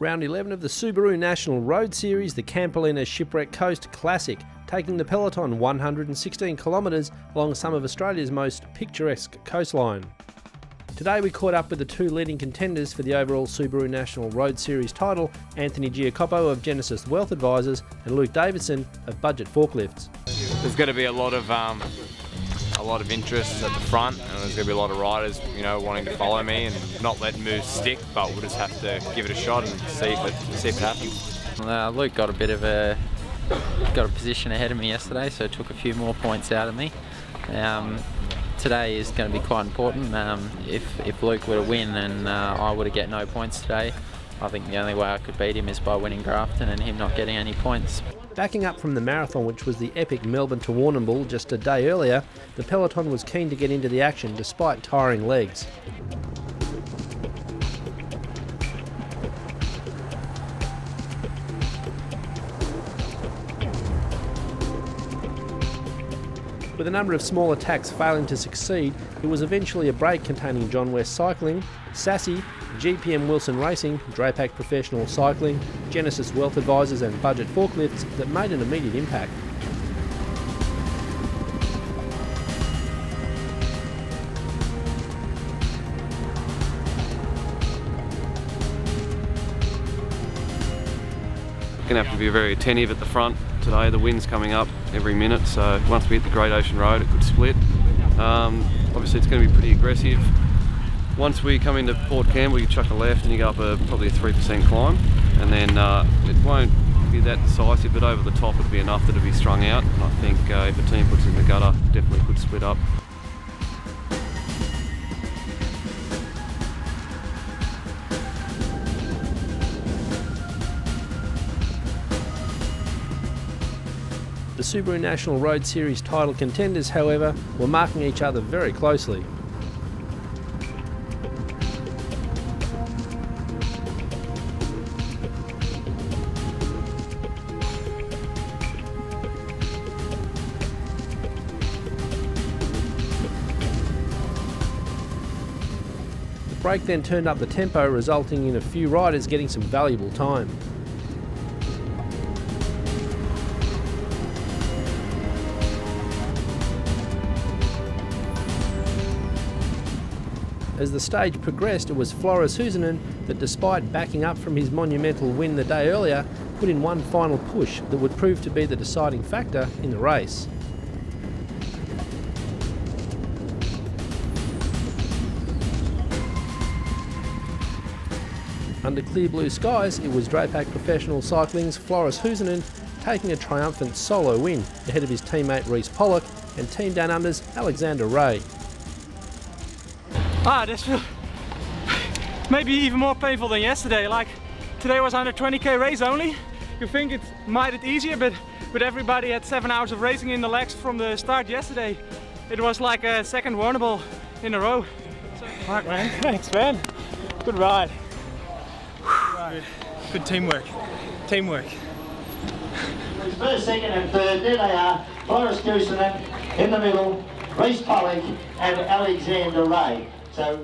Round 11 of the Subaru National Road Series, the Campolina Shipwreck Coast Classic, taking the peloton 116 kilometres along some of Australia's most picturesque coastline. Today we caught up with the two leading contenders for the overall Subaru National Road Series title, Anthony Giacopo of Genesis Wealth Advisors and Luke Davidson of Budget Forklifts. There's going to be a lot of interest at the front, and there's going to be a lot of riders, wanting to follow me and not let moves stick. But we'll just have to give it a shot and see if it happens. Luke got a position ahead of me yesterday, so it took a few more points out of me. Today is going to be quite important. If Luke were to win and I were to get no points today, I think the only way I could beat him is by winning Grafton and him not getting any points. Backing up from the marathon, which was the epic Melbourne to Warrnambool just a day earlier, the peloton was keen to get into the action despite tiring legs. With a number of small attacks failing to succeed, it was eventually a break containing John West Cycling, SASI, GPM Wilson Racing, Drapac Professional Cycling, Genesis Wealth Advisors and Budget Forklifts that made an immediate impact. We're going to have to be very attentive at the front today. The wind's coming up every minute, so once we hit the Great Ocean Road it could split. Obviously it's going to be pretty aggressive. Once we come into Port Campbell you chuck a left and you go up probably a 3% climb, and then it won't be that decisive, but over the top it'll be enough that it'll be strung out, and I think if a team puts in the gutter definitely could split up. The Subaru National Road Series title contenders, however, were marking each other very closely. The break then turned up the tempo, resulting in a few riders getting some valuable time. As the stage progressed, it was Floris Goesinnen that, despite backing up from his monumental win the day earlier, put in one final push that would prove to be the deciding factor in the race. Under clear blue skies, it was Drapac Professional Cycling's Floris Goesinnen taking a triumphant solo win ahead of his teammate Rhys Pollock and Team Down Under's Alexander Ray. This feels maybe even more painful than yesterday. Like, today was under 20k race only. You think it might it easier, but with everybody had 7 hours of racing in the legs from the start yesterday, it was like a second Warrnambool in a row. Fuck, man. Thanks, man. Good ride. Good teamwork. Teamwork. First, second and third, there they are. Floris Goesinnen in the middle, Rhys Pollock and Alexander Ray. So